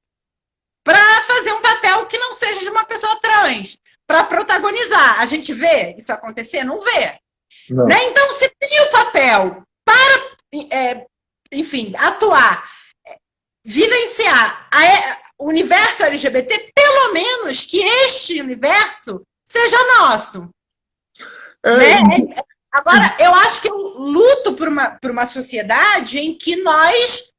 para fazer um papel que não seja de uma pessoa trans, para protagonizar. A gente vê isso acontecer? Não vê. Não. Né? Então, se tem o papel para, enfim, atuar, vivenciar o universo LGBT, pelo menos que este universo seja nosso. Né? Agora, eu acho que eu luto por uma sociedade em que nós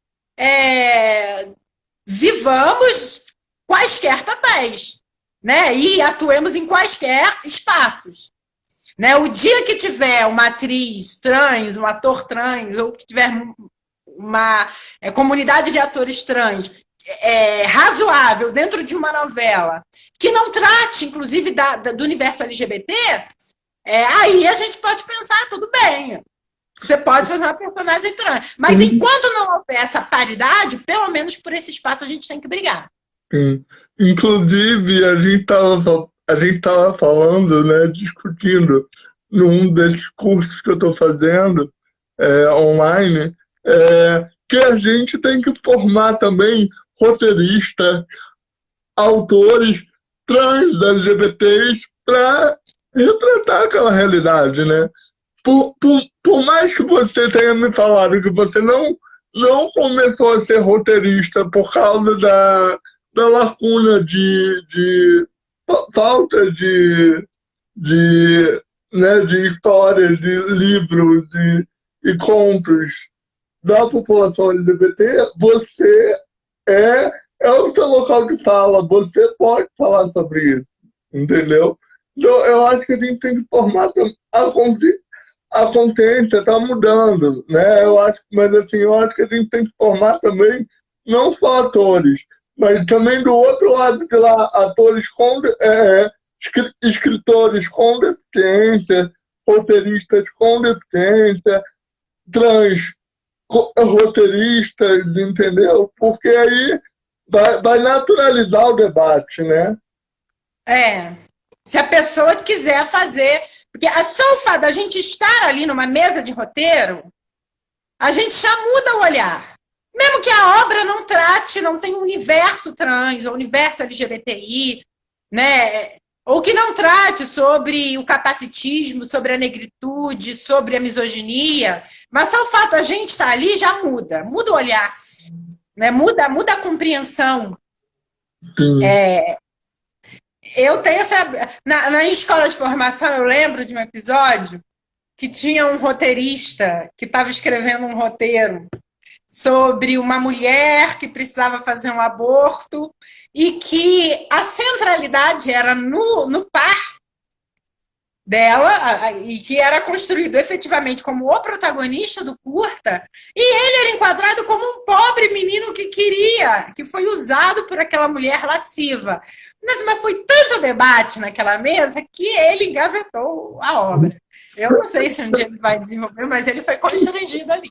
vivamos quaisquer papéis, né? E atuemos em quaisquer espaços. Né? O dia que tiver uma atriz trans, um ator trans, ou que tiver uma comunidade de atores trans razoável dentro de uma novela, que não trate, inclusive, do universo LGBT, aí a gente pode pensar, tudo bem, você pode fazer uma personagem trans. Mas enquanto não houver essa paridade, pelo menos por esse espaço a gente tem que brigar. Sim. Inclusive, a gente estava falando, né, discutindo num desses cursos que eu estou fazendo online, que a gente tem que formar também roteiristas, autores trans LGBTs para retratar aquela realidade, né? Por mais que você tenha me falado que você não começou a ser roteirista por causa da lacuna de falta de histórias, de livros e contos da população LGBT, você é o seu local de fala, você pode falar sobre isso, entendeu? Então, eu acho que a gente tem que formar a consciência, está mudando, né? Mas assim, eu acho que a gente tem que formar também não só atores, mas também do outro lado de lá, atores escritores com deficiência, roteiristas com deficiência, trans roteiristas, entendeu? Porque aí vai naturalizar o debate, né? Se a pessoa quiser fazer... Porque só o fato da gente estar ali numa mesa de roteiro, a gente já muda o olhar. Mesmo que a obra não trate, não tenha um universo trans, ou universo LGBTI, né? Ou que não trate sobre o capacitismo, sobre a negritude, sobre a misoginia, mas só o fato da gente estar ali já muda o olhar, né? Muda a compreensão. Eu tenho na escola de formação, eu lembro de um episódio que tinha um roteirista que estava escrevendo um roteiro sobre uma mulher que precisava fazer um aborto e que a centralidade era no par dela, e que era construído efetivamente como o protagonista do curta, e ele era enquadrado como um pobre menino que foi usado por aquela mulher lasciva. Mas foi tanto debate naquela mesa que ele engavetou a obra. Eu não sei se um dia ele vai desenvolver, mas ele foi constrangido ali.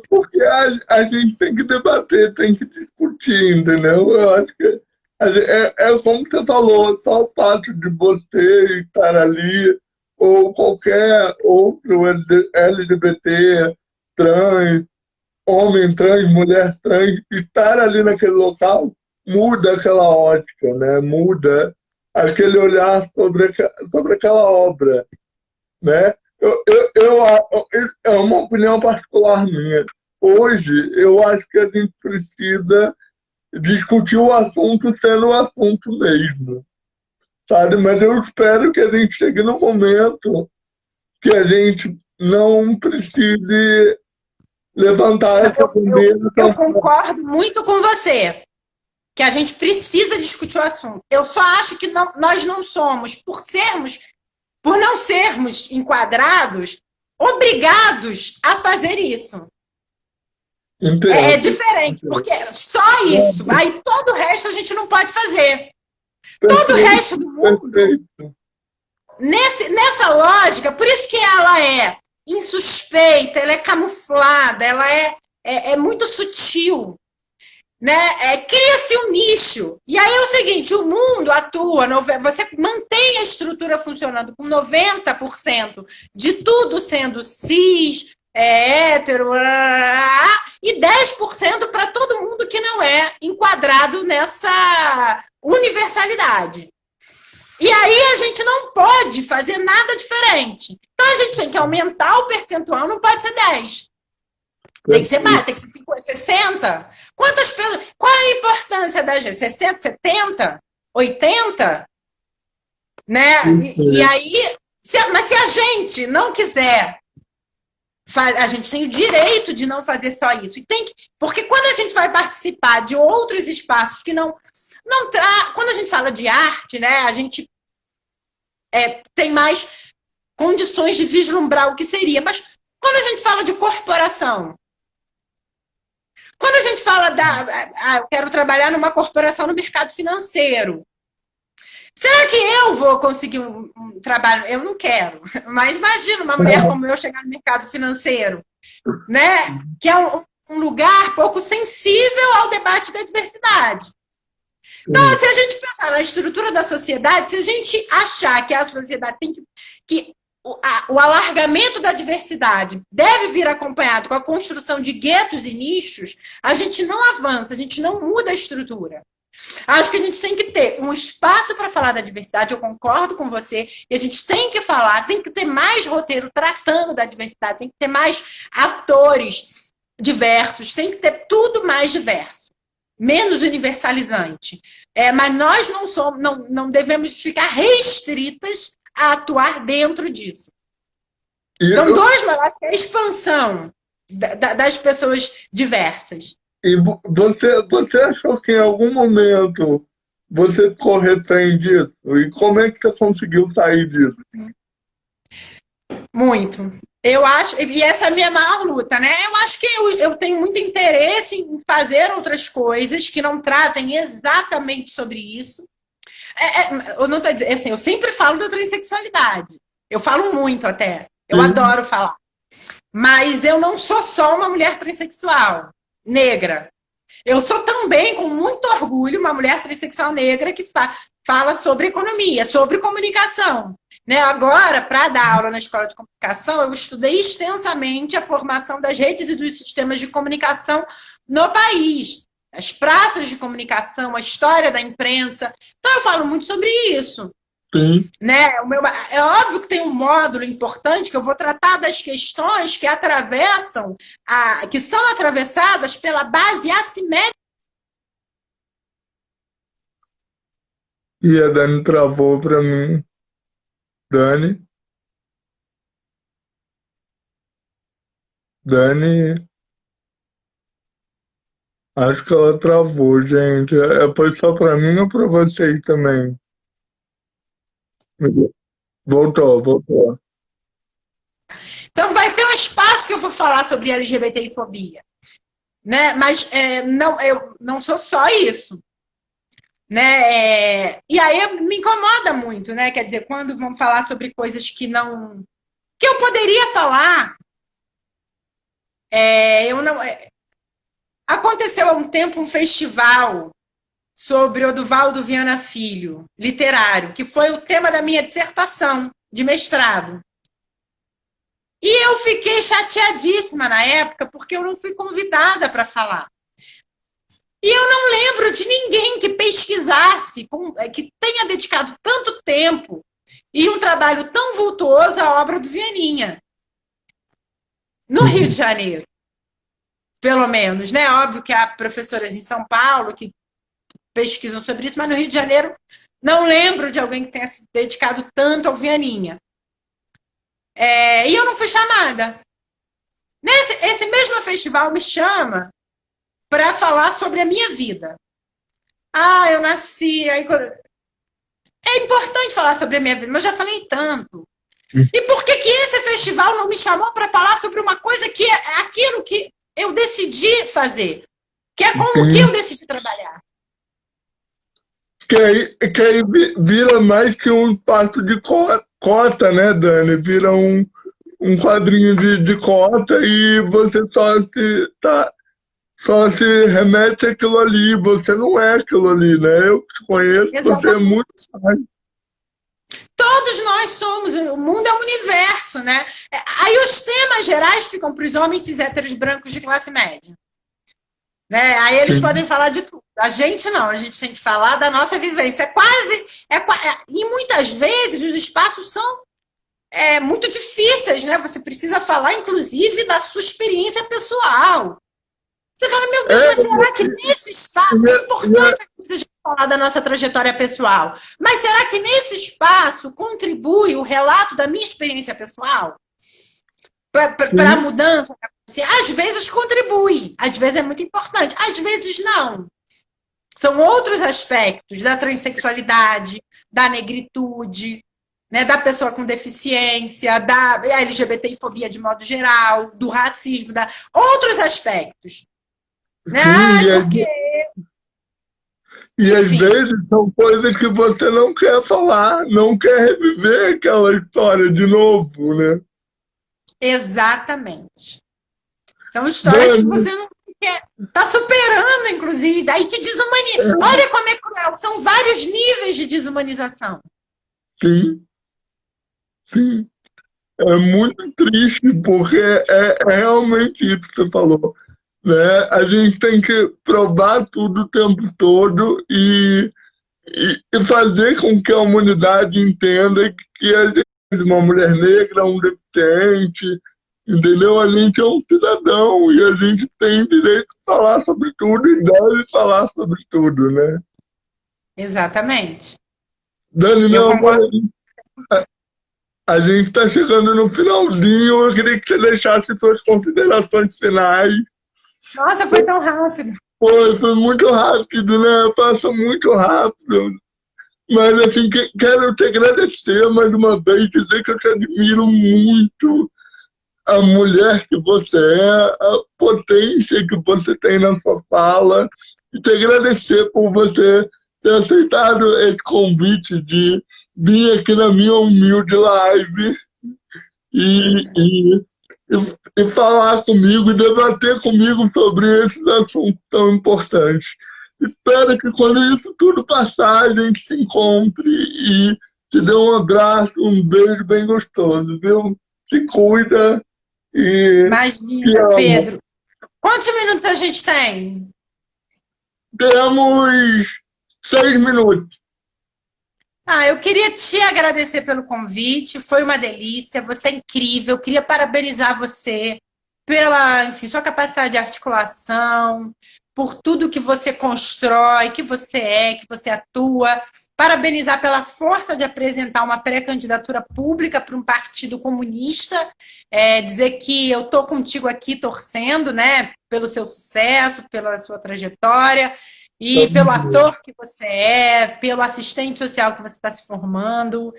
Porque a gente tem que debater, tem que discutir, entendeu? Eu acho que como você falou, só o fato de você estar ali, ou qualquer outro LGBT, trans, homem trans, mulher trans, estar ali naquele local muda aquela ótica, né? Muda aquele olhar sobre aquela obra, né? É uma opinião particular minha. Hoje, eu acho que a gente precisa discutir o assunto sendo o assunto mesmo, sabe? Mas eu espero que a gente chegue no momento que a gente não precise levantar essa bandeira. Eu concordo muito com você, que a gente precisa discutir o assunto. Eu só acho que nós não somos, por não sermos enquadrados, obrigados a fazer isso. Entendo. É diferente, porque só isso. Aí todo o resto a gente não pode fazer. Todo o resto do mundo, nessa lógica, por isso que ela é insuspeita, ela é camuflada, ela é muito sutil. Né? Cria-se um nicho. E aí é o seguinte, o mundo atua, você mantém a estrutura funcionando com 90% de tudo sendo cis, hétero, e 10% para todo mundo que não é enquadrado nessa universalidade. E aí a gente não pode fazer nada diferente. Então a gente tem que aumentar o percentual, não pode ser 10. Tem que ser mais, tem que ser 60. Quantas pessoas? Qual é a importância da gente? 60, 70, 80? Né? E aí, mas se a gente não quiser, a gente tem o direito de não fazer só isso. Porque quando a gente vai participar de outros espaços que não quando a gente fala de arte, né, a gente tem mais condições de vislumbrar o que seria. Mas quando a gente fala de corporação, quando a gente fala eu quero trabalhar numa corporação no mercado financeiro, será que eu vou conseguir um trabalho? Eu não quero. Mas imagina uma mulher como eu chegar no mercado financeiro, né? Que é um lugar pouco sensível ao debate da diversidade. Então, se a gente pensar na estrutura da sociedade, se a gente achar que a sociedade tem que o alargamento da diversidade deve vir acompanhado com a construção de guetos e nichos, a gente não avança, a gente não muda a estrutura. Acho que a gente tem que ter um espaço para falar da diversidade, eu concordo com você, e a gente tem que falar, tem que ter mais roteiro tratando da diversidade, tem que ter mais atores diversos, tem que ter tudo mais diverso, menos universalizante. Mas nós não devemos ficar restritas a atuar dentro disso. Então, é a expansão das pessoas diversas. E você achou que em algum momento você ficou refém disso? E como é que você conseguiu sair disso? Muito. Eu acho, e essa é a minha maior luta, né? Eu acho que eu tenho muito interesse em fazer outras coisas que não tratem exatamente sobre isso. Eu não tô dizendo, assim, eu sempre falo da transexualidade. Eu falo muito até. Eu adoro falar. Mas eu não sou só uma mulher transexual negra. Eu sou também, com muito orgulho, uma mulher transexual negra que fala sobre economia, sobre comunicação. Né? Agora, para dar aula na escola de comunicação, eu estudei extensamente a formação das redes e dos sistemas de comunicação no país. As praças de comunicação, a história da imprensa. Então, eu falo muito sobre isso. Né? É óbvio que tem um módulo importante que eu vou tratar das questões que atravessam, que são atravessadas pela base assimétrica. E a Dani travou para mim. Dani? Dani, acho que ela travou, gente. Foi só pra mim ou pra vocês também? Voltou, voltou. Então, vai ter um espaço que eu vou falar sobre LGBTfobia, né? Mas não, eu não sou só isso, né? E aí me incomoda muito, né? Quer dizer, quando vão falar sobre coisas que não, que eu poderia falar, eu não. Aconteceu há um tempo um festival sobre Oduvaldo Viana Filho, literário, que foi o tema da minha dissertação de mestrado. E eu fiquei chateadíssima na época, porque eu não fui convidada para falar. E eu não lembro de ninguém que pesquisasse, que tenha dedicado tanto tempo e um trabalho tão vultuoso à obra do Vianinha. No Rio de Janeiro, pelo menos, né? Óbvio que há professoras em São Paulo que pesquisam sobre isso, mas no Rio de Janeiro não lembro de alguém que tenha se dedicado tanto ao Vianinha. E eu não fui chamada. Esse mesmo festival me chama para falar sobre a minha vida. Eu nasci. É importante falar sobre a minha vida, mas eu já falei tanto. E por que esse festival não me chamou para falar sobre uma coisa que é aquilo que eu decidi fazer? Que é com o que eu decidi trabalhar. Que aí vira mais que um espaço de cota, né, Dani? Vira um quadrinho de cota e você só se remete àquilo ali. Você não é aquilo ali, né? Eu te conheço, Exatamente. você é muito mais. Todos nós somos, o mundo é um universo, né? Aí os temas gerais ficam para os homens cis héteros brancos de classe média. Né? Aí eles podem falar de tudo. A gente não, a gente tem que falar da nossa vivência. E muitas vezes os espaços são muito difíceis, né? Você precisa falar, inclusive, da sua experiência pessoal. Você fala, meu Deus, mas será que nesse espaço é importante a gente falar da nossa trajetória pessoal? Mas será que nesse espaço contribui o relato da minha experiência pessoal para a mudança? Às vezes contribui, às vezes é muito importante, às vezes não. São outros aspectos da transexualidade, da negritude, né, da pessoa com deficiência, da LGBTfobia de modo geral, do racismo, outros aspectos. Né? Porque... E às vezes são coisas que você não quer falar, não quer reviver aquela história de novo, né? Exatamente. São histórias que você não quer. Está superando, inclusive. Aí te desumaniza. Olha como é cruel. São vários níveis de desumanização. Sim. Sim. É muito triste, porque é realmente isso que você falou. Né? A gente tem que provar tudo o tempo todo e fazer com que a humanidade entenda que a gente é uma mulher negra, um deficiente, entendeu? A gente é um cidadão e a gente tem direito de falar sobre tudo e deve falar sobre tudo, né? Exatamente. Dani, meu amor, a gente está chegando no finalzinho, eu queria que você deixasse suas considerações finais. Nossa, foi tão rápido. Foi muito rápido, né? Passa muito rápido. Mas, assim, quero te agradecer mais uma vez, dizer que eu te admiro muito a mulher que você é, a potência que você tem na sua fala, e te agradecer por você ter aceitado esse convite de vir aqui na minha humilde live e falar comigo e debater comigo sobre esses assuntos tão importantes. Espero que quando isso tudo passar, a gente se encontre e te dê um abraço, um beijo bem gostoso, viu? Se cuida e... Imagina, Pedro. Quantos minutos a gente tem? Temos 6 minutos. Eu queria te agradecer pelo convite, foi uma delícia, você é incrível, eu queria parabenizar você pela, enfim, sua capacidade de articulação, por tudo que você constrói, que você atua. Parabenizar pela força de apresentar uma pré-candidatura pública para um partido comunista, dizer que eu estou contigo aqui torcendo, né, pelo seu sucesso, pela sua trajetória, e pelo ator que você é, pelo assistente social que você está se formando.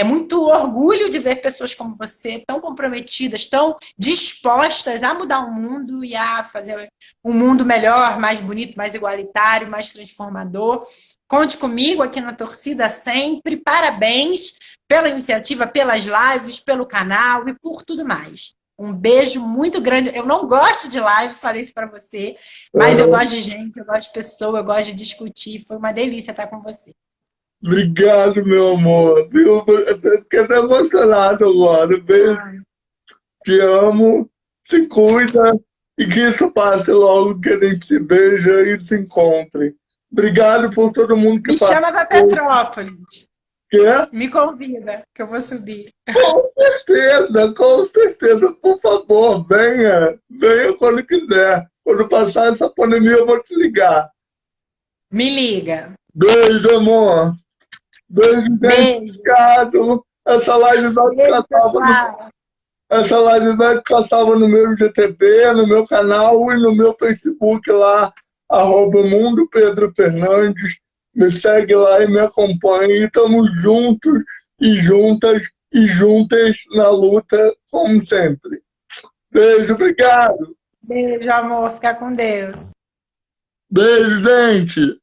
Muito orgulho de ver pessoas como você, tão comprometidas, tão dispostas a mudar o mundo e a fazer um mundo melhor, mais bonito, mais igualitário, mais transformador. Conte comigo aqui na torcida sempre. Parabéns pela iniciativa, pelas lives, pelo canal e por tudo mais. Um beijo muito grande. Eu não gosto de live, falei isso para você, mas eu gosto de gente, eu gosto de pessoa, eu gosto de discutir. Foi uma delícia estar com você. Obrigado, meu amor. Eu fiquei até emocionado agora. Beijo. Te amo. Se cuida. E que isso passe logo, que a gente se veja e se encontre. Obrigado por todo mundo que Me chama para Petrópolis. Quer? Me convida, que eu vou subir. Com certeza. Por favor, venha. Venha quando quiser. Quando passar essa pandemia, eu vou te ligar. Me liga. Beijo, amor. Beijo, gente. Obrigado. Essa live vai ficar salva no meu GTV, no meu canal e no meu Facebook lá, @Mundo Pedro Fernandes. Me segue lá e me acompanhe. Estamos juntos e juntas na luta, como sempre. Beijo, obrigado. Beijo, amor. Fica com Deus. Beijo, gente.